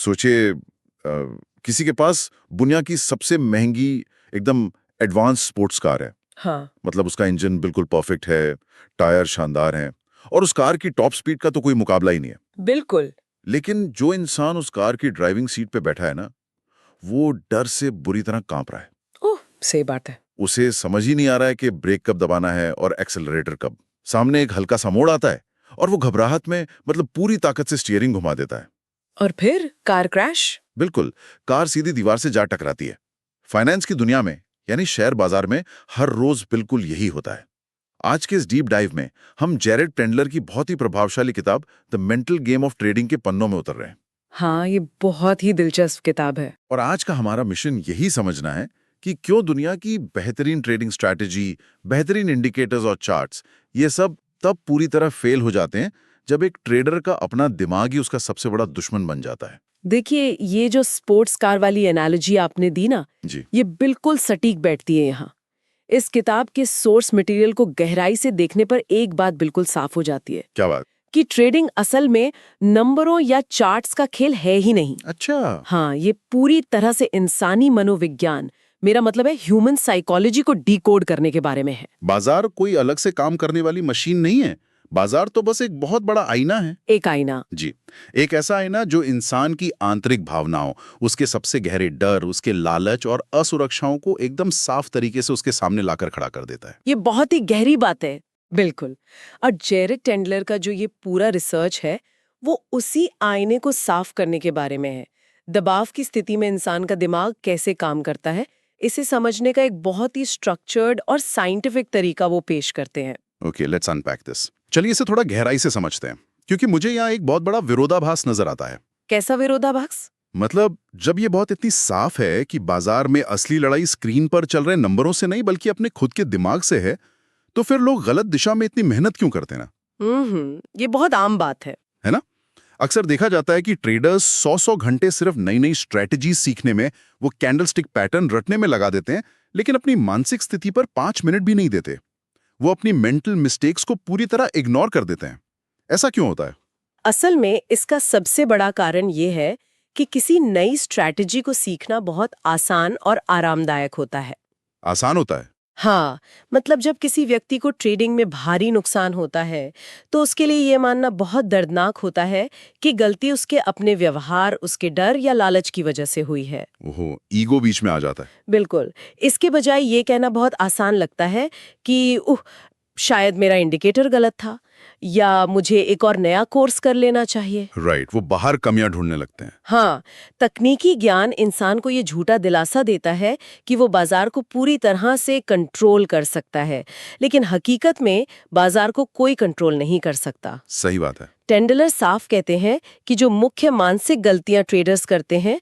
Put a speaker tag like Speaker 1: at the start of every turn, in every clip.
Speaker 1: सोचिए किसी के पास दुनिया की सबसे महंगी एकदम एडवांस स्पोर्ट्स कार है।
Speaker 2: हाँ।
Speaker 1: मतलब उसका इंजन बिल्कुल परफेक्ट है, टायर शानदार हैं और उस कार की टॉप स्पीड का तो कोई मुकाबला ही नहीं है।
Speaker 2: बिल्कुल।
Speaker 1: लेकिन जो इंसान उस कार की ड्राइविंग सीट पे बैठा है ना, वो डर से बुरी तरह कांप रहा है।
Speaker 2: ओह, सही बात है।
Speaker 1: उसे समझ ही नहीं आ रहा है कि ब्रेक कब दबाना है और एक्सेलरेटर कब। सामने एक हल्का सा मोड़ आता है और वो घबराहट में मतलब पूरी ताकत से स्टीयरिंग घुमा देता है।
Speaker 2: और फिर कार क्रैश।
Speaker 1: बिल्कुल, कार सीधी दीवार से जा टकराती है। फाइनेंस की दुनिया में यानी शेयर बाजार में हर रोज बिल्कुल यही होता है। आज के इस डीप डाइव में हम जेरेड टेंडलर की बहुत ही प्रभावशाली किताब the mental game of trading के पन्नों में उतर रहे हैं।
Speaker 2: हाँ, ये बहुत ही दिलचस्प किताब है।
Speaker 1: और आज का हमारा मिशन यही समझना है कि क्यों दुनिया की बेहतरीन ट्रेडिंग स्ट्रैटेजी, बेहतरीन इंडिकेटर्स और चार्ट्स, ये सब तब पूरी तरह फेल हो जाते हैं जब एक ट्रेडर का अपना दिमाग ही उसका सबसे बड़ा दुश्मन बन जाता है।
Speaker 2: देखिए, ये जो स्पोर्ट्स कार वाली एनालॉजी आपने दी ना,
Speaker 1: जी।
Speaker 2: ये बिल्कुल सटीक बैठती है यहाँ। इस किताब के सोर्स मटेरियल को गहराई से देखने पर एक बात बिल्कुल साफ हो जाती है
Speaker 1: क्या बात?
Speaker 2: कि ट्रेडिंग असल में नंबरों या चार्ट्स का खेल है ही नहीं।
Speaker 1: अच्छा।
Speaker 2: हाँ, ये पूरी तरह से इंसानी मनोविज्ञान, मेरा मतलब है ह्यूमन साइकोलॉजी को डिकोड करने के बारे में है।
Speaker 1: बाजार कोई अलग से काम करने वाली मशीन नहीं है। बाजार तो बस एक बहुत बड़ा आईना है।
Speaker 2: एक आईना।
Speaker 1: जी। एक ऐसा आईना जो इंसान की आंतरिक भावनाओं, उसके सबसे गहरे डर, उसके लालच और असुरक्षाओं को एकदम साफ तरीके से उसके सामने लाकर खड़ा कर देता है।
Speaker 2: ये बहुत ही गहरी बात है। बिल्कुल। और जेरेड टेंडलर का जो ये पूरा रिसर्च है, वो उसी आईने को साफ करने के बारे में है। दबाव की स्थिति में इंसान का दिमाग कैसे काम करता है, इसे समझने का एक बहुत ही स्ट्रक्चर्ड और साइंटिफिक तरीका वो पेश करते हैं।
Speaker 1: Okay, let's unpack this. चलिए इसे थोड़ा गहराई से समझते हैं, क्योंकि मुझे यहाँ एक बहुत बड़ा विरोधाभास नजर आता है।
Speaker 2: कैसा विरोधाभास?
Speaker 1: मतलब जब ये बहुत इतनी साफ है कि बाजार में असली लड़ाई स्क्रीन पर चल रहे नंबरों से नहीं बल्कि अपने खुद के दिमाग से है, तो फिर लोग गलत दिशा में इतनी मेहनत क्यों करते ना?
Speaker 2: ये बहुत आम बात
Speaker 1: है ना? अक्सर देखा जाता है कि ट्रेडर्स 100-100 घंटे सिर्फ नई नई स्ट्रेटजीज सीखने में, वो कैंडलस्टिक पैटर्न रटने में लगा देते हैं, लेकिन अपनी मानसिक स्थिति पर 5 मिनट भी नहीं देते। वो अपनी मेंटल मिस्टेक्स को पूरी तरह इग्नोर कर देते हैं। ऐसा क्यों होता है?
Speaker 2: असल में इसका सबसे बड़ा कारण ये है कि किसी नई स्ट्रैटेजी को सीखना बहुत आसान और आरामदायक होता है।
Speaker 1: आसान होता है?
Speaker 2: हाँ, मतलब जब किसी व्यक्ति को ट्रेडिंग में भारी नुकसान होता है, तो उसके लिए ये मानना बहुत दर्दनाक होता है कि गलती उसके अपने व्यवहार, उसके डर या लालच की वजह से हुई है।
Speaker 1: ओहो, ईगो बीच में आ जाता है।
Speaker 2: बिल्कुल। इसके बजाय ये कहना बहुत आसान लगता है कि शायद मेरा इंडिकेटर गलत था, या मुझे एक और नया कोर्स कर लेना चाहिए।
Speaker 1: राइट, वो बाहर कमियां ढूंढने लगते हैं।
Speaker 2: हाँ, तकनीकी ज्ञान इंसान को ये झूठा दिलासा देता है कि वो बाजार को पूरी तरह से कंट्रोल कर सकता है, लेकिन हकीकत में बाजार को कोई कंट्रोल नहीं कर सकता।
Speaker 1: सही बात है।
Speaker 2: टेंडलर साफ कहते हैं कि जो मुख्य मानसिक गलतियां ट्रेडर्स करते हैं,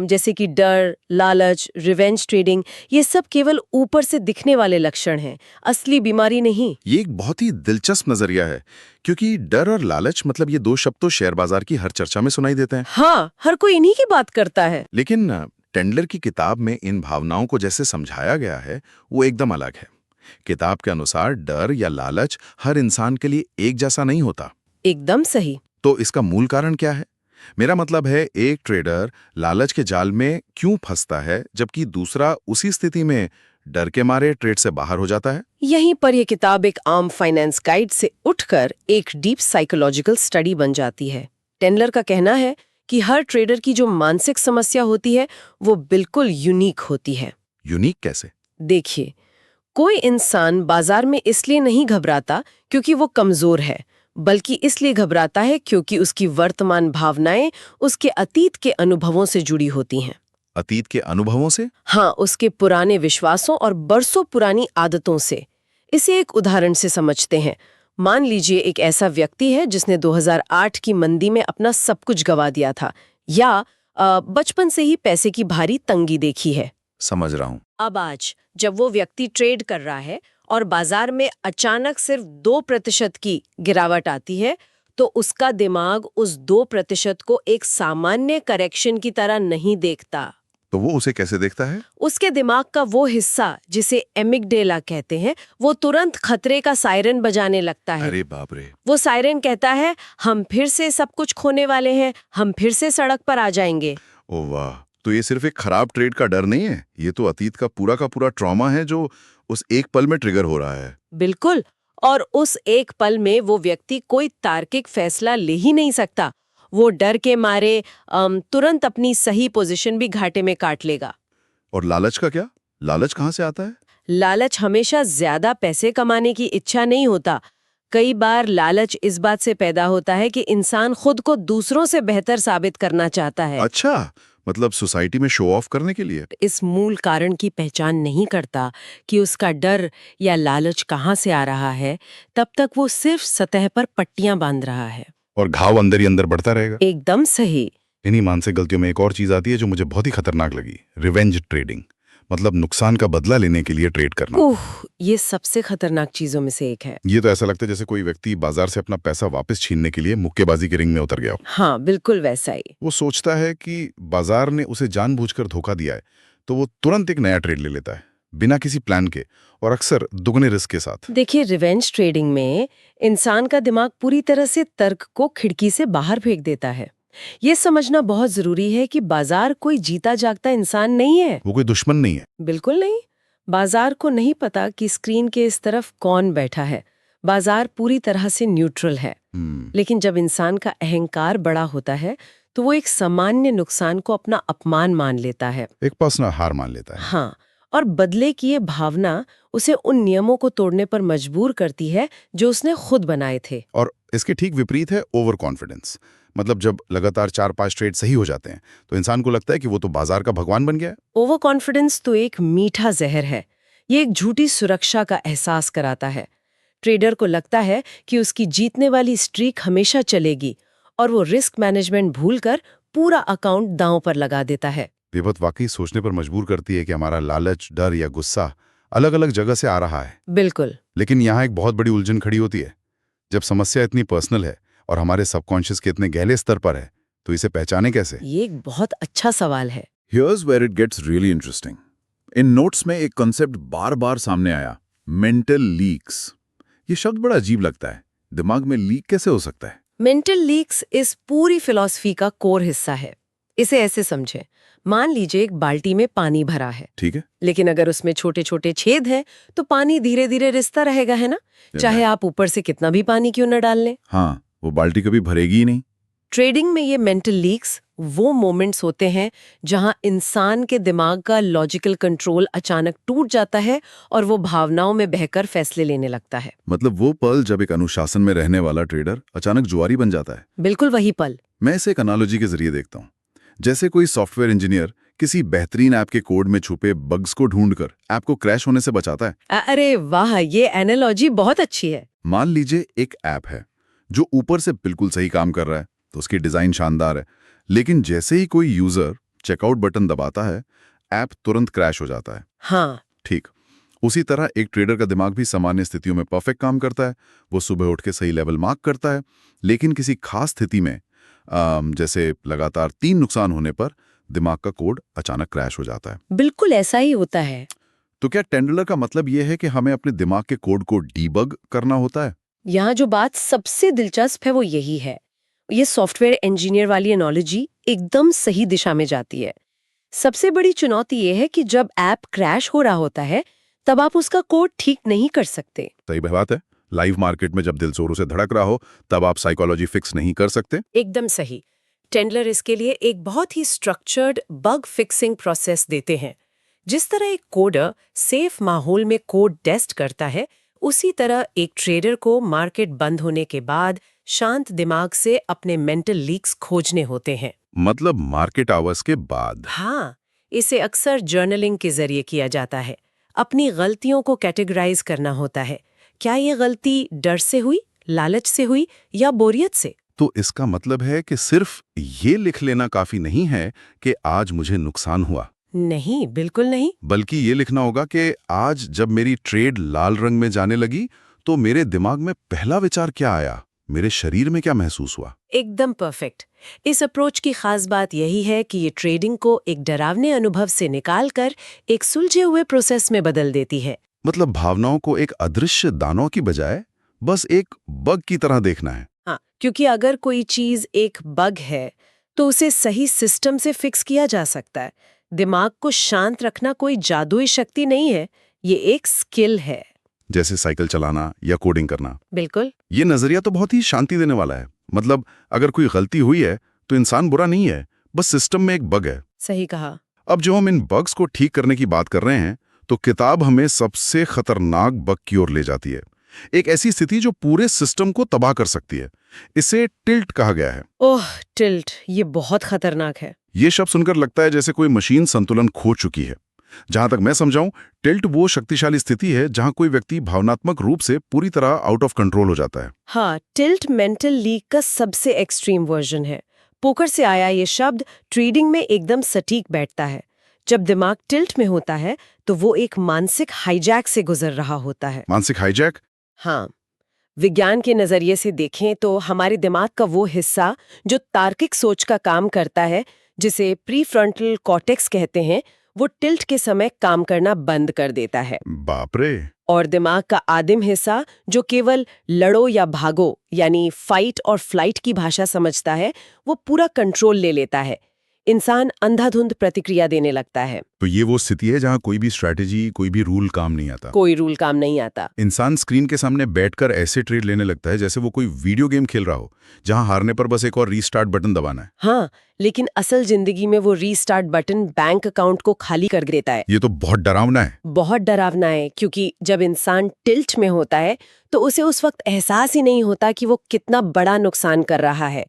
Speaker 2: जैसे कि डर, लालच, रिवेंज ट्रेडिंग, ये सब केवल ऊपर से दिखने वाले लक्षण हैं, असली बीमारी नहीं।
Speaker 1: ये एक बहुत ही दिलचस्प नजरिया है, क्योंकि डर और लालच मतलब ये दो शब्द तो शेयर बाजार की हर चर्चा में सुनाई देते हैं।
Speaker 2: हाँ, हर कोई इन्हीं की बात करता है।
Speaker 1: लेकिन टेंडलर की किताब में इन भावनाओं को जैसे समझाया गया है, वो एकदम अलग है। किताब के अनुसार डर या लालच हर इंसान के लिए एक जैसा नहीं होता।
Speaker 2: एकदम सही।
Speaker 1: तो इसका मूल कारण क्या है? मेरा मतलब है, एक ट्रेडर लालच के जाल में क्यों फंसता है, जबकि दूसरा उसी स्थिति में डर के मारे ट्रेड से बाहर हो जाता है?
Speaker 2: यहीं पर यह किताब एक आम फाइनेंस गाइड से उठकर एक डीप साइकोलॉजिकल स्टडी बन जाती है। टेंडलर का कहना है कि हर ट्रेडर की जो मानसिक समस्या होती है, वो बिल्कुल यूनिक होती है।
Speaker 1: यूनिक कैसे?
Speaker 2: देखिए, कोई इंसान बाजार में इसलिए नहीं घबराता क्योंकि वो कमजोर है, बल्कि इसलिए घबराता है क्योंकि उसकी वर्तमान भावनाएं उसके अतीत के अनुभवों से जुड़ी होती हैं।
Speaker 1: अतीत के अनुभवों से?
Speaker 2: हाँ, उसके पुराने विश्वासों और बरसों पुरानी आदतों से। इसे एक उदाहरण से समझते हैं। मान लीजिए एक ऐसा व्यक्ति है जिसने 2008 की मंदी में अपना सब कुछ गवा दिया था, या बचपन से ही पैसे की भारी तंगी देखी है।
Speaker 1: समझ रहा हूँ।
Speaker 2: अब आज जब वो व्यक्ति ट्रेड कर रहा है और बाजार में अचानक सिर्फ 2% की गिरावट आती है, तो उसका दिमाग उस 2% को एक सामान्य करेक्शन की तरह नहीं देखता।
Speaker 1: तो वो उसे कैसे देखता है?
Speaker 2: उसके दिमाग का वो हिस्सा जिसे एमिगडेला कहते हैं, वो तुरंत खतरे का सायरन बजाने लगता है।
Speaker 1: अरे बाप रे।
Speaker 2: वो सायरन कहता है, हम फिर से सब कुछ खोने वाले हैं, हम फिर से सड़क पर आ जाएंगे।
Speaker 1: ओ वाह, तो ये सिर्फ एक खराब ट्रेड का डर नहीं है, ये तो अतीत का पूरा ट्रॉमा है जो उस एक पल में ट्रिगर हो रहा है।
Speaker 2: बिल्कुल। और उस एक पल में वो व्यक्ति कोई तार्किक फैसला ले ही नहीं सकता। वो डर के मारे तुरंत अपनी सही पोजीशन भी घाटे में काट लेगा।
Speaker 1: और लालच का क्या? लालच कहाँ से आता है?
Speaker 2: लालच हमेशा ज्यादा पैसे कमाने की इच्छा नहीं होता। कई बार लालच इस बात से पैदा होता है कि इंसान खुद को दूसरों से बेहतर साबित करना चाहता है।
Speaker 1: अच्छा, मतलब सोसाइटी में शो ऑफ करने के लिए?
Speaker 2: इस मूल कारण की पहचान नहीं करता कि उसका डर या लालच कहाँ से आ रहा है, तब तक वो सिर्फ सतह पर पट्टियां बांध रहा है।
Speaker 1: और घाव अंदर ही अंदर बढ़ता रहेगा।
Speaker 2: एकदम सही।
Speaker 1: इन्हीं मानसिक गलतियों में एक और चीज आती है जो मुझे बहुत ही खतरनाक लगी, रिवेंज ट्रेडिंग। मतलब नुकसान का बदला लेने के लिए ट्रेड करना।
Speaker 2: ओह, ये सबसे खतरनाक चीजों में से एक है।
Speaker 1: ये तो ऐसा लगता है जैसे कोई व्यक्ति बाजार से अपना पैसा वापस छीनने के लिए मुक्केबाजी के रिंग में उतर गया हो।
Speaker 2: हाँ, बिल्कुल वैसा ही।
Speaker 1: वो सोचता है कि बाजार ने उसे जानबूझकर धोखा दिया है, तो वो तुरंत एक नया ट्रेड ले लेता है, बिना किसी प्लान के, और अक्सर दुगने रिस्क के साथ।
Speaker 2: देखिए, रिवेंज ट्रेडिंग में इंसान का दिमाग पूरी तरह से तर्क को खिड़की से बाहर फेंक देता है। ये समझना बहुत जरूरी है कि बाजार कोई जीता जागता इंसान नहीं है।
Speaker 1: वो कोई दुश्मन नहीं है।
Speaker 2: बिल्कुल नहीं। बाजार को नहीं पता कि स्क्रीन के इस तरफ कौन बैठा है। बाजार पूरी तरह से न्यूट्रल है। लेकिन जब इंसान का अहंकार बड़ा होता है तो वो एक सामान्य नुकसान को अपना अपमान मान लेता है।
Speaker 1: एक पर्सनल हार मान लेता है।
Speaker 2: हाँ, और बदले की ये भावना उसे उन नियमों को तोड़ने पर मजबूर करती है जो उसने खुद बनाए थे।
Speaker 1: और इसके ठीक विपरीत है ओवर कॉन्फिडेंस। मतलब जब लगातार 4-5 ट्रेड सही हो जाते हैं तो इंसान को लगता है कि वो तो बाजार का भगवान बन गया है।
Speaker 2: ओवर कॉन्फिडेंस तो एक मीठा जहर है। ये एक झूठी सुरक्षा का एहसास कराता है। ट्रेडर को लगता है कि उसकी जीतने वाली स्ट्रीक हमेशा चलेगी और वो रिस्क मैनेजमेंट भूलकर पूरा अकाउंट दांव पर लगा देता है।
Speaker 1: ये बात वाकई सोचने पर मजबूर करती है कि हमारा लालच, डर या गुस्सा अलग अलग जगह से आ रहा है।
Speaker 2: बिल्कुल।
Speaker 1: लेकिन यहाँ एक बहुत बड़ी उलझन खड़ी होती है। जब समस्या इतनी पर्सनल है और हमारे सबकॉन्शियस के इतने गहरे स्तर पर है, तो इसे पहचाने कैसे?
Speaker 2: ये एक बहुत अच्छा सवाल है।
Speaker 3: Here's where it gets really interesting. In notes में एक कॉन्सेप्ट बार-बार सामने आया, मेंटल लीक्स। ये शब्द बड़ा अजीब लगता है। दिमाग में लीक कैसे हो सकता है?
Speaker 2: मेंटल लीक्स इस पूरी फिलॉसफी का कोर हिस्सा है। इसे ऐसे समझें, मान लीजिए एक बाल्टी में पानी भरा है,
Speaker 1: ठीक है।
Speaker 2: लेकिन अगर उसमें छोटे छोटे छेद हैं तो पानी धीरे धीरे रिसता रहेगा, है ना? चाहे आप ऊपर से कितना भी पानी क्यों न डाल लें।
Speaker 3: हाँ, वो बाल्टी कभी भरेगी ही नहीं।
Speaker 2: ट्रेडिंग में ये मेंटल लीक्स वो मोमेंट्स होते हैं जहां इंसान के दिमाग का लॉजिकल कंट्रोल अचानक टूट जाता है और वो भावनाओं में बहकर फैसले लेने लगता है।
Speaker 1: मतलब वो पल जब एक अनुशासन में रहने वाला ट्रेडर अचानक जुआरी बन जाता है।
Speaker 2: बिल्कुल वही पल।
Speaker 1: मैं इसे एक एनालॉजी के जरिए देखता हूँ। जैसे कोई सॉफ्टवेयर इंजीनियर किसी बेहतरीन ऐप के कोड में छुपे बग्स को ढूंढकर ऐप को क्रैश होने से बचाता है।
Speaker 2: अरे वाह, ये एनालॉजी बहुत अच्छी है।
Speaker 1: मान लीजिए एक ऐप है जो ऊपर से बिल्कुल सही काम कर रहा है, तो उसकी डिजाइन शानदार है, लेकिन जैसे ही कोई यूजर चेकआउट बटन दबाता है, ऐप तुरंत क्रैश हो जाता है।
Speaker 2: हाँ,
Speaker 1: ठीक उसी तरह एक ट्रेडर का दिमाग भी सामान्य स्थितियों में परफेक्ट काम करता है। वो सुबह उठ के सही लेवल मार्क करता है, लेकिन किसी खास स्थिति में जैसे लगातार 3 नुकसान होने पर दिमाग का कोड अचानक क्रैश हो जाता है।
Speaker 2: बिल्कुल ऐसा ही होता है।
Speaker 1: तो क्या टेंडलर का मतलब यह है कि हमें अपने दिमाग के कोड को डीबग करना होता है?
Speaker 2: यहाँ जो बात सबसे दिलचस्प है वो यही है। ये सॉफ्टवेयर इंजीनियर वाली एनालॉजी एकदम सही दिशा में जाती है। सबसे बड़ी चुनौती ये है कि जब ऐप क्रैश हो रहा होता है तब आप उसका कोड ठीक नहीं कर सकते।
Speaker 1: सही बात है। लाइव मार्केट में जब दिल जोरों से धड़क रहा हो तब आप साइकोलॉजी फिक्स नहीं कर सकते।
Speaker 2: एकदम सही। टेंडलर इसके लिए एक बहुत ही स्ट्रक्चर्ड बग फिक्सिंग प्रोसेस देते हैं। जिस तरह एक कोडर सेफ माहौल में कोड टेस्ट करता है, उसी तरह एक ट्रेडर को मार्केट बंद होने के बाद शांत दिमाग से अपने मेंटल लीक्स खोजने होते हैं।
Speaker 1: मतलब मार्केट आवर्स के बाद?
Speaker 2: हाँ, इसे अक्सर जर्नलिंग के जरिए किया जाता है। अपनी गलतियों को कैटेगराइज करना होता है। क्या ये गलती डर से हुई, लालच से हुई या बोरियत से?
Speaker 1: तो इसका मतलब है कि सिर्फ ये लिख लेना काफी नहीं है कि आज मुझे नुकसान हुआ।
Speaker 2: नहीं, बिल्कुल नहीं।
Speaker 1: बल्कि ये लिखना होगा कि आज जब मेरी ट्रेड लाल रंग में जाने लगी तो मेरे दिमाग में पहला विचार क्या आया, मेरे शरीर में क्या महसूस हुआ?
Speaker 2: एकदम परफेक्ट। इस अप्रोच की खास बात यही है कि ये ट्रेडिंग को एक डरावने अनुभव से निकालकर एक सुलझे हुए प्रोसेस में बदल देती है।
Speaker 1: मतलब भावनाओं को एक अदृश्य दानों की बजाय बस एक बग की तरह देखना है।
Speaker 2: हाँ, क्योंकि अगर कोई चीज एक बग है तो उसे सही सिस्टम से फिक्स किया जा सकता है। दिमाग को शांत रखना कोई जादुई शक्ति नहीं है, ये एक स्किल है।
Speaker 1: जैसे साइकिल चलाना या कोडिंग करना।
Speaker 2: बिल्कुल।
Speaker 1: ये नजरिया तो बहुत ही शांति देने वाला है। मतलब अगर कोई गलती हुई है तो इंसान बुरा नहीं है, बस सिस्टम में एक बग है।
Speaker 2: सही कहा।
Speaker 1: अब जो हम इन बग्स को ठीक करने की बात कर रहे हैं, तो किताब हमें सबसे खतरनाक बग की ओर ले जाती है। एक ऐसी स्थिति जो पूरे सिस्टम को तबाह कर सकती है। इसे टिल्ट कहा गया है।
Speaker 2: ओह, टिल्ट, ये बहुत खतरनाक है।
Speaker 1: ये शब्द सुनकर लगता है जैसे कोई मशीन संतुलन खो चुकी है। जहां तक मैं समझाऊं, टिल्ट वो शक्तिशाली स्थिति है जहां कोई व्यक्ति भावनात्मक रूप से पूरी तरह आउट ऑफ कंट्रोल हो जाता है।
Speaker 2: हाँ, टिल्ट मेंटल लीक का सबसे एक्सट्रीम वर्जन है। पोकर से आया ये शब्द ट्रेडिंग में एकदम सटीक बैठता है। जब दिमाग टिल्ट में होता है तो वो एक मानसिक हाईजैक से गुजर रहा होता है।
Speaker 1: मानसिक हाईजैक?
Speaker 2: हाँ, विज्ञान के नजरिए से देखें तो हमारे दिमाग का वो हिस्सा जो तार्किक सोच का काम करता है, जिसे प्रीफ्रंटल कॉर्टेक्स कहते हैं, वो टिल्ट के समय काम करना बंद कर देता है।
Speaker 1: बाप रे।
Speaker 2: और दिमाग का आदिम हिस्सा जो केवल लड़ो या भागो यानी फाइट और फ्लाइट की भाषा समझता है, वो पूरा कंट्रोल ले लेता है। इंसान अंधाधुंध प्रतिक्रिया देने लगता है।
Speaker 1: तो ये वो स्थिति है जहां कोई भी स्ट्रैटेजी, कोई भी रूल काम नहीं आता।
Speaker 2: कोई रूल काम नहीं आता।
Speaker 1: इंसान स्क्रीन के सामने बैठकर ऐसे ट्रेड लेने लगता है जैसे वो कोई वीडियो गेम खेल रहा हो, जहां हारने पर बस एक और रीस्टार्ट बटन दबाना है।
Speaker 2: हाँ, लेकिन असल जिंदगी में वो रीस्टार्ट बटन बैंक अकाउंट को खाली कर देता है।
Speaker 1: ये तो बहुत डरावना है।
Speaker 2: बहुत डरावना है, क्योंकि जब इंसान टिल्ट में होता है तो उसे उस वक्त एहसास ही नहीं होता कि वो कितना बड़ा नुकसान कर रहा है।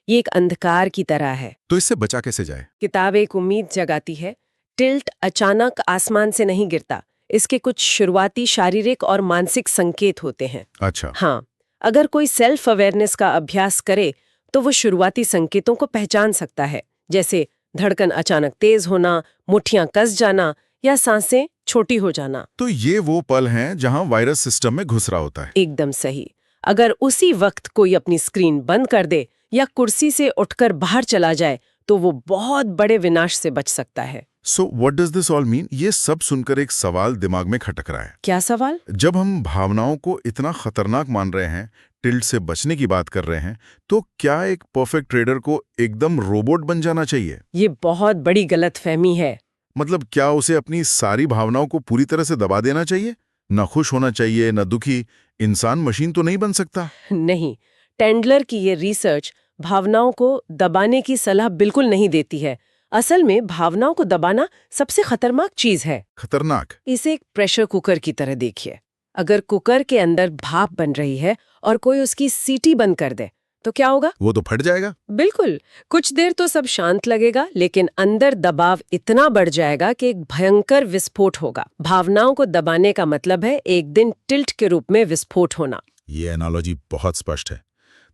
Speaker 2: ये एक अंधकार की तरह है।
Speaker 1: तो इससे बचा कैसे जाए?
Speaker 2: किताब एक उम्मीद जगाती है। टिल्ट अचानक आसमान से नहीं गिरता। इसके कुछ शुरुआती शारीरिक और मानसिक संकेत होते हैं।
Speaker 1: अच्छा।
Speaker 2: हाँ, अगर कोई सेल्फ अवेयरनेस का अभ्यास करे तो वो शुरुआती संकेतों को पहचान सकता है, जैसे धड़कन अचानक तेज होना, मुट्ठियां कस जाना या सांसें छोटी हो जाना।
Speaker 1: तो ये वो पल हैं जहां वायरस सिस्टम में घुस रहा होता है।
Speaker 2: एकदम सही। अगर उसी वक्त कोई अपनी स्क्रीन बंद कर दे या कुर्सी से उठकर बाहर चला जाए तो वो बहुत बड़े विनाश से बच सकता है।
Speaker 1: So what does this all mean? ये सब सुनकर एक सवाल दिमाग में खटक रहा है।
Speaker 2: क्या सवाल?
Speaker 1: जब हम भावनाओं को इतना खतरनाक मान रहे हैं, टिल्ट से बचने की बात कर रहे हैं, तो क्या एक परफेक्ट ट्रेडर को एकदम रोबोट बन जाना चाहिए?
Speaker 2: ये बहुत बड़ी गलतफहमी है।
Speaker 1: मतलब क्या उसे अपनी सारी भावनाओं को पूरी तरह से दबा देना चाहिए? न खुश होना चाहिए, न दुखी? इंसान मशीन तो नहीं बन सकता।
Speaker 2: नहीं, टेंडलर की ये रिसर्च भावनाओं को दबाने की सलाह बिल्कुल नहीं देती है। असल में भावनाओं को दबाना सबसे खतरनाक चीज है।
Speaker 1: खतरनाक?
Speaker 2: इसे एक प्रेशर कुकर की तरह देखिए। अगर कुकर के अंदर भाप बन रही है और कोई उसकी सीटी बंद कर दे तो क्या होगा?
Speaker 1: वो तो फट जाएगा।
Speaker 2: बिल्कुल। कुछ देर तो सब शांत लगेगा, लेकिन अंदर दबाव इतना बढ़ जाएगा कि एक भयंकर विस्फोट होगा। भावनाओं को दबाने का मतलब है एक दिन टिल्ट के रूप में विस्फोट होना।
Speaker 1: ये एनालॉजी बहुत स्पष्ट है।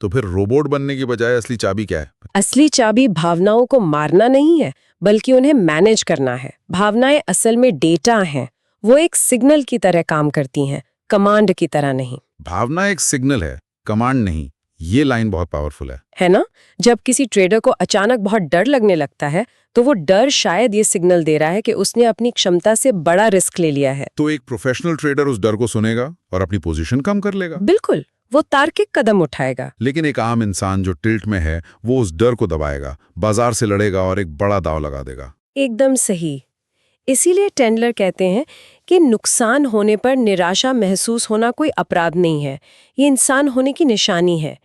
Speaker 1: तो फिर रोबोट बनने की बजाय असली चाबी क्या है?
Speaker 2: असली चाबी भावनाओं को मारना नहीं है, बल्कि उन्हें मैनेज करना है। भावनाएं असल में डेटा हैं। वो एक सिग्नल की तरह काम करती हैं, कमांड की तरह नहीं।
Speaker 1: भावना एक सिग्नल है, कमांड नहीं। ये लाइन बहुत पावरफुल
Speaker 2: है ना? जब किसी ट्रेडर को अचानक बहुत डर लगने लगता है तो वो डर शायद ये सिग्नल दे रहा है कि उसने अपनी क्षमता से बड़ा रिस्क ले लिया है।
Speaker 1: तो एक प्रोफेशनल ट्रेडर उस डर को सुनेगा और अपनी पोजीशन कम कर लेगा।
Speaker 2: बिल्कुल, वो तार्किक कदम उठाएगा।
Speaker 1: लेकिन एक आम इंसान जो टिल्ट में है, वो उस डर को दबाएगा, बाजार से लड़ेगा और एक बड़ा दांव लगा देगा।
Speaker 2: एकदम सही। इसीलिए टेंडलर कहते हैं कि नुकसान होने पर निराशा महसूस होना कोई अपराध नहीं है, ये इंसान होने की निशानी है।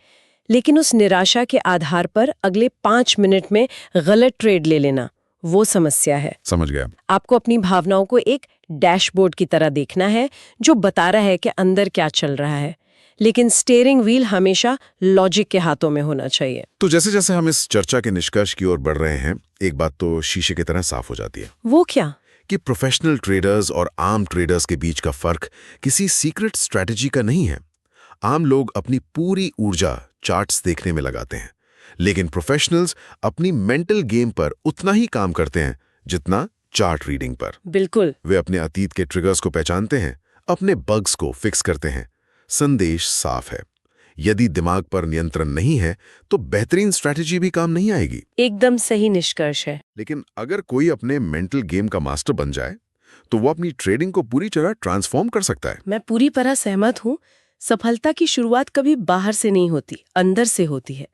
Speaker 2: लेकिन उस निराशा के आधार पर अगले 5 मिनट में गलत ट्रेड ले लेना, वो समस्या है।
Speaker 1: समझ गया।
Speaker 2: आपको अपनी भावनाओं को एक डैशबोर्ड की तरह देखना है जो बता रहा है कि अंदर क्या चल रहा है, लेकिन स्टीयरिंग व्हील हमेशा लॉजिक के हाथों में होना चाहिए।
Speaker 1: तो जैसे जैसे हम इस चर्चा के निष्कर्ष की ओर बढ़ रहे हैं, एक बात तो शीशे की तरह साफ हो जाती है।
Speaker 2: वो क्या?
Speaker 1: कि प्रोफेशनल ट्रेडर्स और आम ट्रेडर्स के बीच का फर्क किसी सीक्रेट स्ट्रैटेजी का नहीं है। आम लोग अपनी पूरी ऊर्जा चार्ट्स देखने में लगाते हैं, लेकिन प्रोफेशनल्स अपनी मेंटल गेम पर उतना ही काम करते हैं जितना चार्ट रीडिंग पर।
Speaker 2: बिल्कुल।
Speaker 1: वे अपने अतीत के ट्रिगर्स को पहचानते हैं, अपने बग्स को फिक्स करते हैं। संदेश साफ है,
Speaker 4: यदि दिमाग पर नियंत्रण नहीं है तो बेहतरीन स्ट्रैटेजी भी काम नहीं आएगी।
Speaker 2: एकदम सही निष्कर्ष है।
Speaker 4: लेकिन अगर कोई अपने मेंटल गेम का मास्टर बन जाए तो वो अपनी ट्रेडिंग को पूरी तरह ट्रांसफॉर्म कर सकता है।
Speaker 2: मैं पूरी तरह सहमत हूँ। सफलता की शुरुआत कभी बाहर से नहीं होती, अंदर से होती है।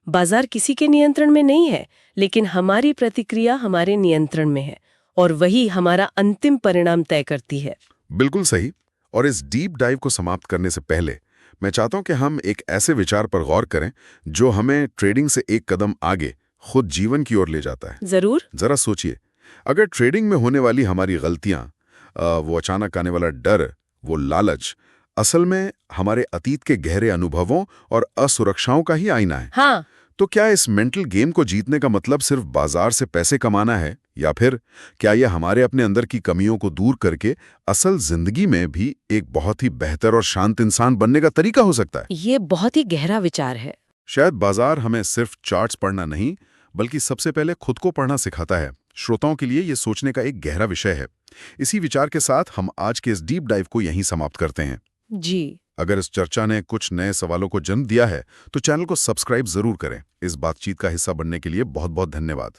Speaker 2: बाजार किसी के नियंत्रण में नहीं है, लेकिन हमारी प्रतिक्रिया हमारे नियंत्रण में है और वही हमारा अंतिम परिणाम तय करती है।
Speaker 4: बिल्कुल सही। और इस डीप डाइव को समाप्त करने से पहले मैं चाहता हूं कि हम एक ऐसे विचार पर गौर करें जो हमें ट्रेडिंग से एक कदम आगे खुद जीवन की ओर ले जाता है।
Speaker 2: जरूर।
Speaker 4: जरा सोचिए, अगर ट्रेडिंग में होने वाली हमारी गलतियां, वो अचानक आने वाला डर, वो लालच, असल में हमारे अतीत के गहरे अनुभवों और असुरक्षाओं का ही आईना है,
Speaker 2: हाँ,
Speaker 4: तो क्या इस मेंटल गेम को जीतने का मतलब सिर्फ बाजार से पैसे कमाना है, या फिर क्या यह हमारे अपने अंदर की कमियों को दूर करके असल जिंदगी में भी एक बहुत ही बेहतर और शांत इंसान बनने का तरीका हो सकता है?
Speaker 2: ये बहुत ही गहरा विचार है।
Speaker 1: शायद बाजार हमें सिर्फ चार्ट्स पढ़ना नहीं, बल्कि सबसे पहले खुद को पढ़ना सिखाता है। श्रोताओं के लिए ये सोचने का एक गहरा विषय है। इसी विचार के साथ हम आज के इस डीप डाइव को यहीं समाप्त करते हैं।
Speaker 2: जी।
Speaker 1: अगर इस चर्चा ने कुछ नए सवालों को जन्म दिया है तो चैनल को सब्सक्राइब जरूर करें। इस बातचीत का हिस्सा बनने के लिए बहुत बहुत धन्यवाद।